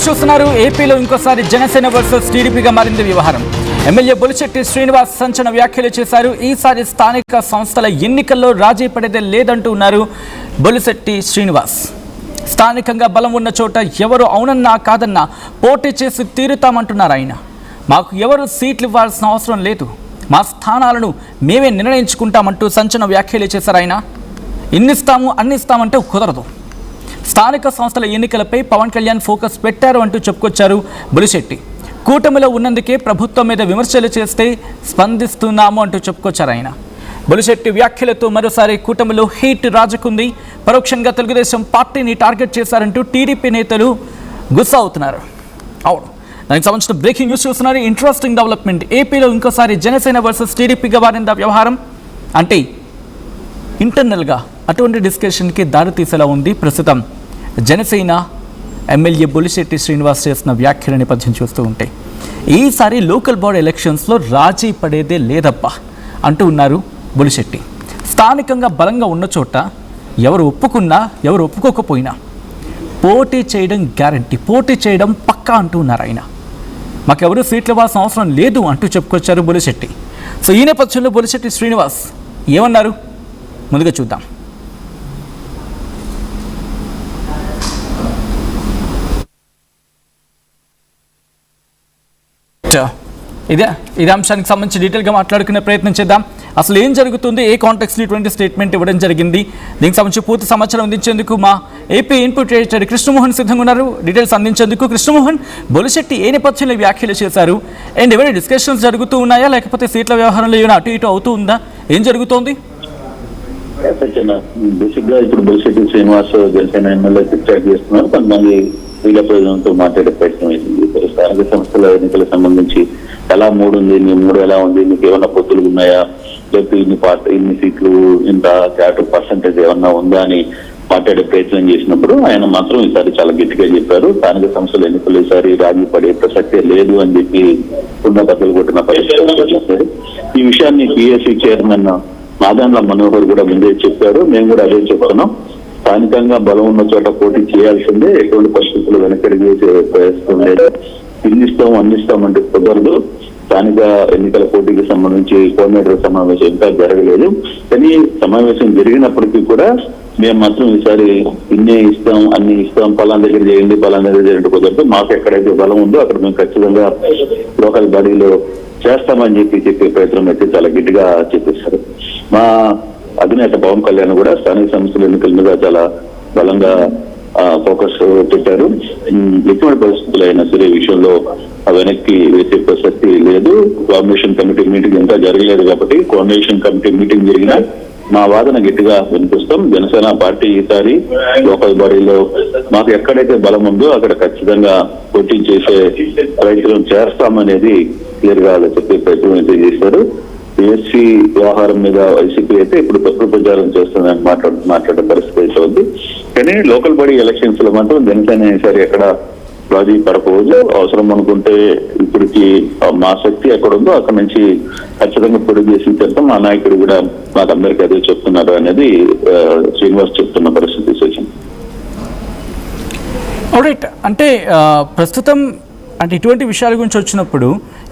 News చూస్తున్నారు. ఏపీలో ఇంకోసారి జనసేన వర్సెస్ టీడీపీగా మారింది వ్యవహారం. ఎమ్మెల్యే బొలిశెట్టి శ్రీనివాస్ సంచలన వ్యాఖ్యలు చేశారు. ఈసారి స్థానిక సంస్థల ఎన్నికల్లో రాజీ పడేదే లేదంటూ ఉన్నారు బొలిశెట్టి శ్రీనివాస్. స్థానికంగా బలం ఉన్న చోట ఎవరు అవునన్నా కాదన్నా పోటీ చేసి తీరుతామంటున్నారు ఆయన. మాకు ఎవరు సీట్లు ఇవ్వాల్సిన అవసరం లేదు, మా స్థానాలను మేమే నిర్ణయించుకుంటామంటూ సంచలన వ్యాఖ్యలు చేశారు ఆయన. ఇన్నిస్తాము అన్నిస్తామంటే కుదరదు, స్థానిక సంస్థల ఎన్నికలపై పవన్ కళ్యాణ్ ఫోకస్ పెట్టారు అంటూ చెప్పుకొచ్చారు బొలిశెట్టి. కూటమిలో ఉన్నందుకే ప్రభుత్వం మీద విమర్శలు చేస్తే స్పందిస్తున్నాము అంటూ చెప్పుకొచ్చారు ఆయన. బొలిశెట్టి వ్యాఖ్యలతో మరోసారి కూటమిలో హీట్ రాజుకుంది. పరోక్షంగా తెలుగుదేశం పార్టీని టార్గెట్ చేశారంటూ టీడీపీ నేతలు గుస్సా అవుతున్నారు. అవును, దానికి సంబంధించిన బ్రేకింగ్ న్యూస్ చూస్తున్నారు. Interesting development. ఏపీలో ఇంకోసారి జనసేన వర్సెస్ టీడీపీగా మారిందా వ్యవహారం అంటే ఇంటర్నల్గా అటువంటి డిస్కషన్కి దారితీసేలా ఉంది. ప్రస్తుతం జనసేన ఎమ్మెల్యే బొలిశెట్టి శ్రీనివాస్ చేసిన వ్యాఖ్యల నేపథ్యం చూస్తూ ఉంటే ఈసారి లోకల్ బాడీ ఎలక్షన్స్లో రాజీ పడేదే లేదబ్బా అంటూ ఉన్నారు బొలిశెట్టి. స్థానికంగా బలంగా ఉన్న చోట ఎవరు ఒప్పుకున్నా ఎవరు ఒప్పుకోకపోయినా పోటీ చేయడం గ్యారంటీ, పోటీ చేయడం పక్కా అంటూ ఉన్నారు ఆయన. మాకెవరూ సీట్లు ఇవ్వాల్సిన అవసరం లేదు అంటూ చెప్పుకొచ్చారు బొలిశెట్టి. సో ఈ నేపథ్యంలో బొలిశెట్టి శ్రీనివాస్ ఏమన్నారు ముందుగా చూద్దాం. ఇదే అంశానికి సంబంధించి డీటెయిల్గా మాట్లాడుకునే ప్రయత్నం చేద్దాం. అసలు ఏం జరుగుతుంది, ఏ కాంటెక్స్లో ఇటువంటి స్టేట్మెంట్ ఇవ్వడం జరిగింది, దీనికి సంబంధించి పూర్తి సమాచారం అందించేందుకు మా ఏపీ ఇన్పుట్ ఎడిటర్ కృష్ణమోహన్ సిద్ధంగా ఉన్నారు డీటెయిల్స్ అందించేందుకు. కృష్ణమోహన్, బొలిశెట్టి ఏ నేపథ్యంలో వ్యాఖ్యలు చేశారు అండ్ ఏమైనా డిస్కషన్స్ జరుగుతూ ఉన్నాయా, లేకపోతే సీట్ల వ్యవహారంలో ఏమైనా అటు ఇటు అవుతూ ఉందా, ఏం జరుగుతోంది? బేసిక్ గా ఇప్పుడు బొలిశెట్టి శ్రీనివాస్ జనసేన ఎమ్మెల్యే ఫిక్స్ చేస్తున్నారు. కొంతమంది మీడియా ప్రజలతో మాట్లాడే ప్రయత్నం అయింది. స్థానిక సంస్థల ఎన్నికలకు సంబంధించి ఎలా మూడు ఉంది, నీ మూడు ఎలా ఉంది, నీకు ఏమన్నా పొత్తులు ఉన్నాయా, లేకపోతే ఇన్ని సీట్లు ఇంత క్యాటర్ పర్సంటేజ్ ఏమన్నా ఉందా అని మాట్లాడే ప్రయత్నం చేసినప్పుడు ఆయన మాత్రం ఈసారి చాలా గట్టిగా చెప్పారు. స్థానిక సంస్థల ఎన్నికలు ఈసారి రాజీ పడే ప్రసక్తే లేదు అని చెప్పి ఉన్న బద్దలు కొట్టిన పరిస్థితి. ఈ విషయాన్ని పిఎస్సి చైర్మన్ నాదెండ్ల మనోహర్ కూడా ముందే చెప్పారు. మేము కూడా అదే చెప్తున్నాం. స్థానికంగా బలం ఉన్న చోట పోటీ చేయాల్సిందే, ఎటువంటి పరిస్థితులు వెనకడిగి ప్రయత్నం లేదు. ఇన్నిస్తాం అన్నిస్తాం అంటే కుదరదు. స్థానిక ఎన్నికల పోటీకి సంబంధించి కోఆర్డినేటర్ సమావేశం ఇంకా జరగలేదు. కానీ సమావేశం జరిగినప్పటికీ కూడా మేము మాత్రం ఈసారి ఇన్నే ఇస్తాం అన్ని ఇస్తాం, పలానా దగ్గర చేయండి పలానా దగ్గర చేయండి కుదరదు. మాకు ఎక్కడైతే బలం ఉందో అక్కడ మేము ఖచ్చితంగా లోకల్ బాడీలో చేస్తామని చెప్పే ప్రయత్నం అయితే చాలా గట్టిగా చెప్పేశారు. మా అధినేత పవన్ కళ్యాణ్ కూడా స్థానిక సంస్థల ఎన్నికల మీద చాలా బలంగా ఫోకస్ పెట్టారు. ఎటువంటి పరిస్థితులు అయినా సరే విషయంలో వెనక్కి వేసే ప్రసక్తి లేదు. కోఆర్డినేషన్ కమిటీ మీటింగ్ ఇంకా జరగలేదు కాబట్టి కోఆర్డినేషన్ కమిటీ మీటింగ్ జరిగినా మా వాదన గట్టిగా వినిపిస్తాం. జనసేన పార్టీ ఈసారి లోకల్ బాడీలో మాకు ఎక్కడైతే బలం ఉందో అక్కడ ఖచ్చితంగా పోటీ చేసే ప్రయత్నం చేస్తామనేది క్లియర్ గా చెప్పే ప్రయత్నం అయితే చేశారు. పిఎస్సి వ్యవహారం మీద వైసీపీ అయితే ఇప్పుడు తప్పుడు ప్రచారం చేస్తుందని మాట్లాడే పరిస్థితి అయితే ఉంది. కానీ లోకల్ బాడీ ఎలక్షన్స్ లో మాత్రం జనసేన ఈసారి ఎక్కడ రాజీ పడకపోవచ్చు. అవసరం అనుకుంటే ఇప్పటికి మా శక్తి ఎక్కడ ఉందో అక్కడ నుంచి ఖచ్చితంగా పొడి చేసి చేస్తాం. మా నాయకుడు కూడా మాకు అందరికీ అదే చెప్తున్నారు అనేది శ్రీనివాస్ చెప్తున్న పరిస్థితి సూచన. ఆల్రైట్, అంటే ప్రస్తుతం అంటే ఇటువంటి విషయాల గురించి వచ్చినప్పుడు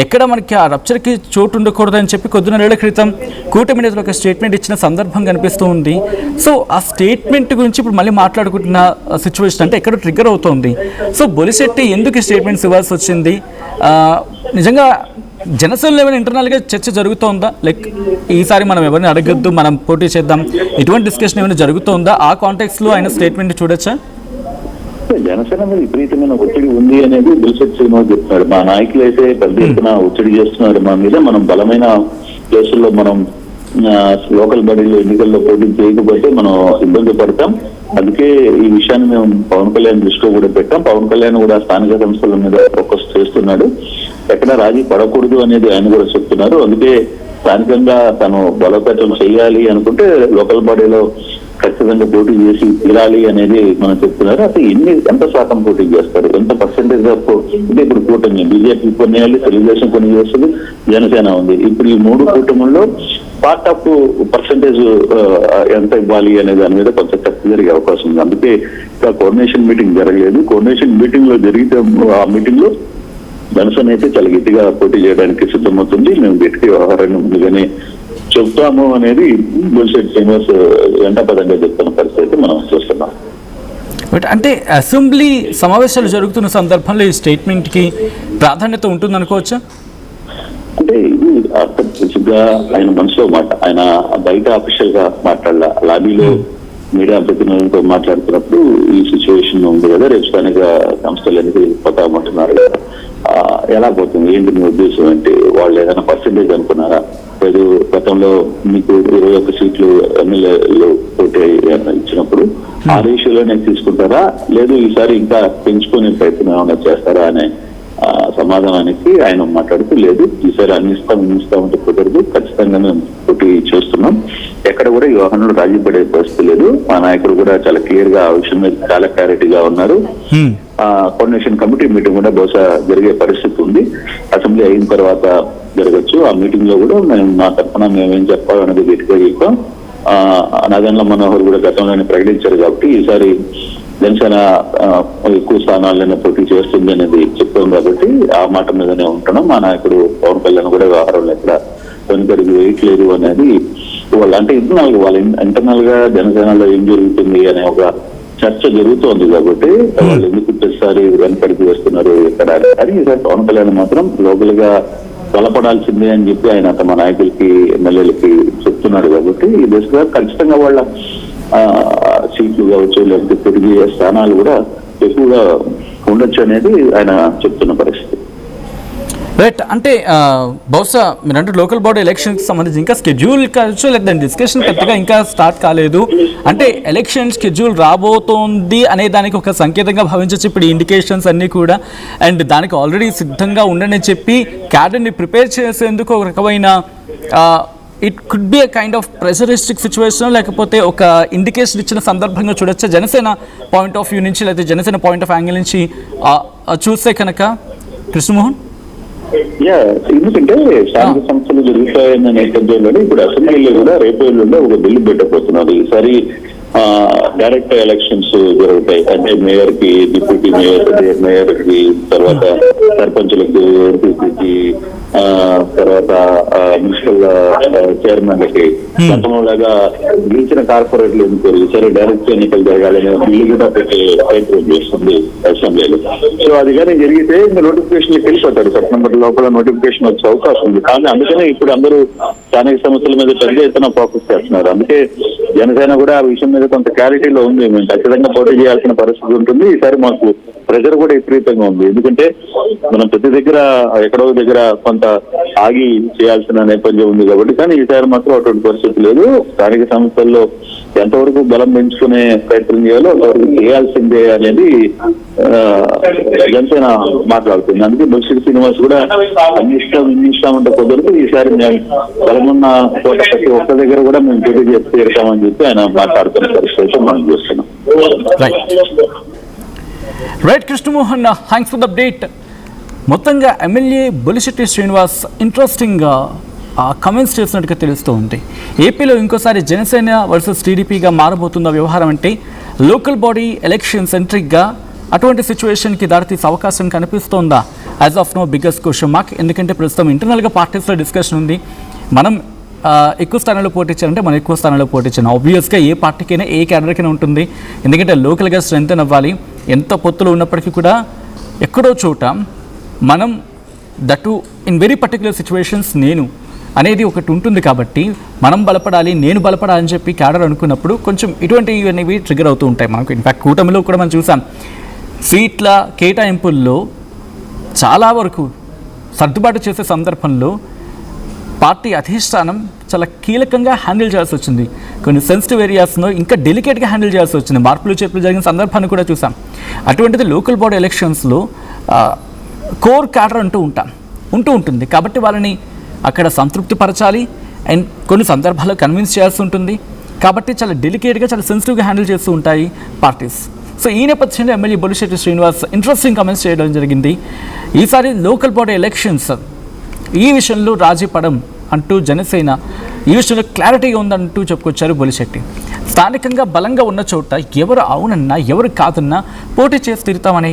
ఎక్కడ మనకి ఆ రప్చర్కి చోటు ఉండకూడదని చెప్పి కొద్ది నెలల క్రితం కూటమి నేతలు ఒక స్టేట్మెంట్ ఇచ్చిన సందర్భం కనిపిస్తూ ఉంది. సో ఆ స్టేట్మెంట్ గురించి ఇప్పుడు మళ్ళీ మాట్లాడుకుంటున్న సిచ్యువేషన్ అంటే ఎక్కడ ట్రిగ్గర్ అవుతుంది. సో బొలిశెట్టి ఎందుకు స్టేట్మెంట్స్ ఇవ్వాల్సి వచ్చింది? నిజంగా జనసేనలో ఏమైనా ఇంటర్నల్గా చర్చ జరుగుతోందా, లైక్ ఈసారి మనం ఎవరిని అడగద్దు మనం పోటీ చేద్దాం ఇటువంటి డిస్కషన్ ఏమైనా జరుగుతోందా? ఆ కాంటెక్స్లో ఆయన స్టేట్మెంట్ చూడొచ్చా? జనసేన మీద విపరీతమైన ఒత్తిడి ఉంది అనేది బొలిశెట్టి శ్రీనివాస్ చెప్తున్నారు. మా నాయకులు అయితే పెద్ద ఎత్తున ఒత్తిడి చేస్తున్నారు మా మీద. మనం బలమైన ప్లేసుల్లో మనం లోకల్ బాడీలో ఎన్నికల్లో పోటీ చేయకపోతే మనం ఇబ్బంది పడతాం. అందుకే ఈ విషయాన్ని మేము పవన్ కళ్యాణ్ దృష్టిలో కూడా పెట్టాం. పవన్ కళ్యాణ్ కూడా స్థానిక సంస్థల మీద ఫోకస్ చేస్తున్నాడు. ఎక్కడ రాజీ పడకూడదు అనేది ఆయన కూడా చెప్తున్నారు. అందుకే స్థానికంగా తను బలోపేతం చేయాలి అనుకుంటే లోకల్ బాడీలో ఖచ్చితంగా పోటీ చేసి తీరాలి అనేది మనం చెప్తున్నారు. అసలు ఎంత శాతం పోటీ చేస్తారు, ఎంత పర్సెంటేజ్ అంటే ఇప్పుడు కూటమి బీజేపీ కొన్ని తెలుగుదేశం కొన్ని చేస్తుంది, జనసేన ఉంది. ఇప్పుడు ఈ మూడు కూటముల్లో పార్ట్ ఆఫ్ పర్సంటేజ్ ఎంత ఇవ్వాలి అనే దాని మీద కొంచెం చర్చ జరిగే అవకాశం ఉంది. అందుకే ఇంకా కోఆర్డినేషన్ మీటింగ్ జరగలేదు. కోఆర్డినేషన్ మీటింగ్ లో జరిగితే ఆ మీటింగ్ లో జనసేన అయితే చాలా గట్టిగా పోటీ చేయడానికి సిద్ధమవుతుంది. మేము గట్టిగా వ్యవహారాన్ని ముందుగానే చెప్తాము అనేది బొలిశెట్టి శ్రీనివాస్ వెంటపదంగా చెప్తున్న పరిస్థితి మనం చూస్తున్నాం. బట్ అంటే అసెంబ్లీ సమావేశాలు జరుగుతున్న సందర్భంలో ఈ స్టేట్మెంట్ కి ప్రాధాన్యత ఉంటుంది అనుకోవచ్చా? అంటే ఇది బేసిక్గా ఆయన మనసులో మాట, ఆయన బయట అఫీషియల్ గా మాట్లాడాల, లాబీలో మీడియా ప్రతినిధులతో మాట్లాడుతున్నప్పుడు ఈ సిచ్యువేషన్ ఉంది కదా, రేపు స్థానిక సంస్థలు అనేది పోతామంటున్నారు కదా, ఎలా పోతుంది, ఏంటి మీ ఉద్దేశం అంటే, వాళ్ళు ఏదైనా పర్సెంటేజ్ అనుకున్నారా, లేదు గతంలో మీకు 21 సీట్లు ఎమ్మెల్యేలు పోటీ ఇచ్చినప్పుడు ఆ రేషియోలోనే తీసుకుంటారా, లేదు ఈసారి ఇంకా పెంచుకునే ప్రయత్నం ఏమైనా చేస్తారా అనే సమాధానానికి ఆయన మాట్లాడుతూ, లేదు ఈసారి అన్ని ఇస్తామంటే కుదరదు, ఖచ్చితంగా మేము పోటీ చేస్తున్నాం, ఎక్కడ కూడా ఈ వ్యవహారంలో రాజీ పడే పరిస్థితి లేదు, మా నాయకుడు కూడా చాలా క్లియర్ గా ఆ విషయం మీద చాలా క్లారిటీగా ఉన్నారు. కోఆర్డినేషన్ కమిటీ మీటింగ్ కూడా బహుశా జరిగే పరిస్థితి ఉంది, అసెంబ్లీ అయిన తర్వాత జరగచ్చు. ఆ మీటింగ్ లో కూడా మేము మా తరఫున మేమేం చెప్పాలనేది గట్టిగా చెప్పాం. నాదెండ్ల మనోహర్ కూడా గతంలోనే ప్రకటించారు కాబట్టి ఈసారి జనసేన ఎక్కువ స్థానాలను పోటీ చేస్తుంది అనేది చెప్తాం కాబట్టి ఆ మాట మీదనే ఉంటున్నాం. మా నాయకుడు పవన్ కళ్యాణ్ కూడా వ్యవహారంలో ఎక్కడ వెనుకడికి వేయట్లేదు అనేది వాళ్ళు అంటే వాళ్ళ ఇంటర్నల్ గా జనసేనలో ఏం జరుగుతుంది అనే ఒక చర్చ జరుగుతోంది కాబట్టి వాళ్ళు ఎందుకు ప్రతిసారి వెనకడికి వేస్తున్నారు ఎక్కడ అని ఈసారి పవన్ కళ్యాణ్ మాత్రం లోకల్ గా బలపడాల్సిందే అని చెప్పి ఆయన తమ నాయకులకి ఎమ్మెల్యేలకి చెప్తున్నాడు కాబట్టి ఈ దిశగా ఖచ్చితంగా వాళ్ళ సీట్లు కావచ్చు లేకపోతే తిరిగి స్థానాలు కూడా ఎక్కువగా ఉండొచ్చు అనేది ఆయన చెప్తున్న పరిస్థితి. రైట్, అంటే బహుశా మీరంటే లోకల్ బాడీ ఎలక్షన్కి సంబంధించి ఇంకా స్కెడ్యూల్ కావచ్చు, లేదా దాని డిస్కషన్ పెద్దగా ఇంకా స్టార్ట్ కాలేదు, అంటే ఎలక్షన్ స్కెడ్యూల్ రాబోతోంది అనే దానికి ఒక సంకేతంగా భావించవచ్చు ఇప్పుడు ఈ ఇండికేషన్స్ అన్నీ కూడా. అండ్ దానికి ఆల్రెడీ సిద్ధంగా ఉండని చెప్పి క్యాడర్ని ప్రిపేర్ చేసేందుకు ఒక రకమైన it could be a kind of pressuristic situation, లేకపోతే ఒక ఇండికేషన్ ఇచ్చిన సందర్భంగా చూడొచ్చా జనసేన పాయింట్ ఆఫ్ వ్యూ నుంచి, లేకపోతే జనసేన పాయింట్ ఆఫ్ యాంగిల్ నుంచి చూస్తే కనుక కృష్ణమోహన్? ఎందుకంటే స్థానిక సంస్థలు జరుగుతాయన్న నేపథ్యంలోనే ఇప్పుడు అసెంబ్లీలో కూడా రేపు ఎల్లుండి ఒక బిల్లు పెట్టబోతున్నారు. ఈసారి డైరెక్ట్ ఎలక్షన్స్ జరుగుతాయి, అంటే మేయర్ కి, డిప్యూటీ మేయర్ కి, తర్వాత సర్పంచులకు, ఎంపీకి, తర్వాత మున్సిపల్ చైర్మన్లకి, గతంలోలాగా గెలిచిన కార్పొరేట్లు ఎన్నికలు ఈసారి డైరెక్ట్ ఎన్నికలు జరగాలనే బిల్లు కూడా పెట్టే ప్రయత్నం చేస్తుంది అసెంబ్లీలో. సో అది కానీ జరిగితే ఇంకా నోటిఫికేషన్ వెళ్ళిపోతారు, సెప్టెంబర్ లోపల నోటిఫికేషన్ వచ్చే అవకాశం ఉంది. కానీ అందుకనే ఇప్పుడు అందరూ స్థానిక సమస్యల మీద పెద్ద ఎత్తున ఫోకస్ చేస్తున్నారు. అందుకే జనసేన కూడా ఆ విషయం మీద కొంత క్లారిటీలో ఉంది, మేము ఖచ్చితంగా పోటీ చేయాల్సిన పరిస్థితి ఉంటుంది. ఈసారి మాకు ప్రెజర్ కూడా విపరీతంగా ఉంది, ఎందుకంటే మనం ప్రతి దగ్గర ఎక్కడో దగ్గర కొంత ఆగి చేయాల్సిన నేపథ్యం ఉంది కాబట్టి. కానీ ఈసారి మాత్రం అటువంటి పరిస్థితి లేదు. స్థానిక సంస్థల్లో ఎంతవరకు బలం పెంచుకునే ప్రయత్నం చేయాలో అంతవరకు చేయాల్సిందే అనేది జనసేన మాట్లాడుతుంది. అందుకే బొలిశెట్టి శ్రీనివాస్ కూడా అన్ని ఇష్టం అంటే కుదరదు, ఈసారి బలమున్న చోట ప్రతి ఒక్క దగ్గర కూడా మేము పోటీ చేసి తీరుతామని చెప్పి ఆయన మాట్లాడుతున్న పరిస్థితి మనం చూస్తున్నాం. Right Krishnamohan, thanks for the update. మొత్తంగా ఎమ్మెల్యే బొలిశెట్టి శ్రీనివాస్ ఇంట్రెస్టింగ్గా కమెంట్స్ చేసినట్టుగా తెలుస్తూ ఉంది. ఏపీలో ఇంకోసారి జనసేన వర్సెస్ టీడీపీగా మారబోతున్న వ్యవహారం అంటే లోకల్ బాడీ ఎలక్షన్ సెంట్రిక్గా అటువంటి సిచ్యువేషన్కి దారితీసే అవకాశం కనిపిస్తోందా? As of now biggest question mark. ఎందుకంటే ప్రస్తుతం ఇంటర్నల్గా పార్టీస్లో డిస్కషన్ ఉంది, మనం ఎక్కువ స్థానంలో పోటీచ్చారంటే మనం ఎక్కువ స్థానంలో పోటీచ్చాను. ఆబ్వియస్గా ఏ పార్టీకైనా ఏ క్యాడర్కైనా ఉంటుంది, ఎందుకంటే లోకల్గా స్ట్రెంగ్త్ అవ్వాలి. ఎంత పొత్తులు ఉన్నప్పటికీ కూడా ఎక్కడో చోట మనం that in very particular situations నేను అనేది ఒకటి ఉంటుంది కాబట్టి మనం బలపడాలి, నేను బలపడాలని చెప్పి క్యాడర్ అనుకున్నప్పుడు కొంచెం ఇటువంటివి అనేవి ట్రిగర్ అవుతూ ఉంటాయి మనకు. ఇన్ఫ్యాక్ట్ కూటమిలో కూడా మనం చూసాం, సీట్ల కేటాయింపుల్లో చాలా వరకు సర్దుబాటు చేసే సందర్భంలో పార్టీ అధిష్టానం చాలా కీలకంగా హ్యాండిల్ చేయాల్సి వచ్చింది. కొన్ని సెన్సిటివ్ ఏరియాస్లో ఇంకా డెలికేట్గా హ్యాండిల్ చేయాల్సి వచ్చింది. మార్పులు చేర్పులు జరిగిన సందర్భాన్ని కూడా చూసాం. అటువంటిది లోకల్ బాడీ ఎలక్షన్స్లో కోర్ క్యాడర్ ఉంటూ ఉంటుంది కాబట్టి వాళ్ళని అక్కడ సంతృప్తి పరచాలి అండ్ కొన్ని సందర్భాల్లో కన్విన్స్ చేయాల్సి ఉంటుంది కాబట్టి చాలా డెలికేట్గా చాలా సెన్సిటివ్గా హ్యాండిల్ చేస్తూ ఉంటాయి పార్టీస్. సో ఈ నేపథ్యంలో MLA Bolisetti Srinivas interesting comments చేయడం జరిగింది. ఈసారి లోకల్ బాడీ ఎలక్షన్స్ ఈ విషయంలో రాజీ పడం అంటూ జనసేన ఈ విషయంలో క్లారిటీగా ఉందంటూ చెప్పుకొచ్చారు బొలిశెట్టి. స్థానికంగా బలంగా ఉన్న చోట ఎవరు అవునన్నా ఎవరు కాదన్నా పోటీ చేసి తిరుగుతామని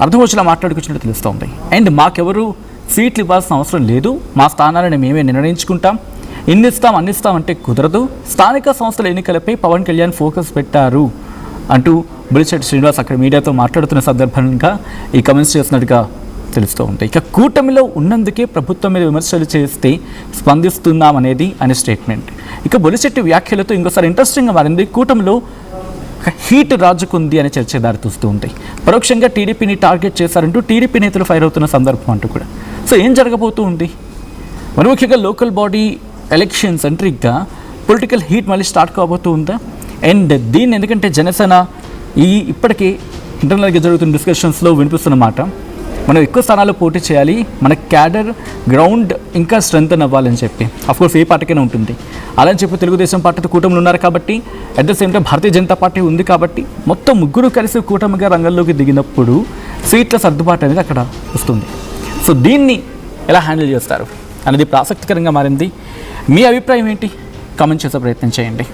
అర్థం వచ్చేలా మాట్లాడుకొచ్చినట్టు తెలుస్తోంది. అండ్ మాకెవరు సీట్లు ఇవ్వాల్సిన అవసరం లేదు, మా స్థానాలను మేమే నిర్ణయించుకుంటాం, ఇన్నిస్తాం అన్నిస్తాం అంటే కుదరదు, స్థానిక సంస్థల ఎన్నికలపై పవన్ కళ్యాణ్ ఫోకస్ పెట్టారు అంటూ బొలిశెట్టి శ్రీనివాస్ అక్కడ మీడియాతో మాట్లాడుతున్న సందర్భంగా ఈ కమెంట్స్ చేసినట్టుగా తెలుస్తూ ఉంటాయి. ఇక కూటమిలో ఉన్నందుకే ప్రభుత్వం మీద విమర్శలు చేస్తే స్పందిస్తున్నామనేది అనే స్టేట్మెంట్. ఇక బొలిశెట్టి వ్యాఖ్యలతో ఇంకోసారి ఇంట్రెస్టింగ్గా మారింది. కూటమిలో హీట్ రాజుకుంది అనే చర్చ దారితీస్తూ ఉంటాయి. పరోక్షంగా టీడీపీని టార్గెట్ చేశారంటూ టీడీపీ నేతలు ఫైర్ అవుతున్న సందర్భం అంటూ కూడా. సో ఏం జరగబోతూ ఉంది? మరి ముఖ్యంగా లోకల్ బాడీ ఎలక్షన్ సెంట్రిక్గా పొలిటికల్ హీట్ మళ్ళీ స్టార్ట్ కాబోతూ ఉందా? అండ్ దీన్ని ఎందుకంటే జనసేన ఇప్పటికీ ఇంటర్నల్గా జరుగుతున్న డిస్కషన్స్లో వినిపిస్తున్న మాట, మనం ఎక్కువ స్థానాల్లో పోటీ చేయాలి, మన క్యాడర్ గ్రౌండ్ ఇంకా స్ట్రెంగ్త్ అవ్వాలని చెప్పి. అఫ్కోర్స్ ఏ పార్టీకైనా ఉంటుంది అలా అని చెప్పి తెలుగుదేశం పార్టీతో కూటమిలో ఉన్నారు కాబట్టి, at the same time Bharatiya Janata party ఉంది కాబట్టి, మొత్తం ముగ్గురు కలిసి కూటమిగా రంగంలోకి దిగినప్పుడు సీట్ల సర్దుబాటు అనేది అక్కడ వస్తుంది. సో దీన్ని ఎలా హ్యాండిల్ చేస్తారు అనేది ఇప్పుడు ఆసక్తికరంగా మారింది. మీ అభిప్రాయం ఏంటి? కామెంట్ చేసే ప్రయత్నం చేయండి.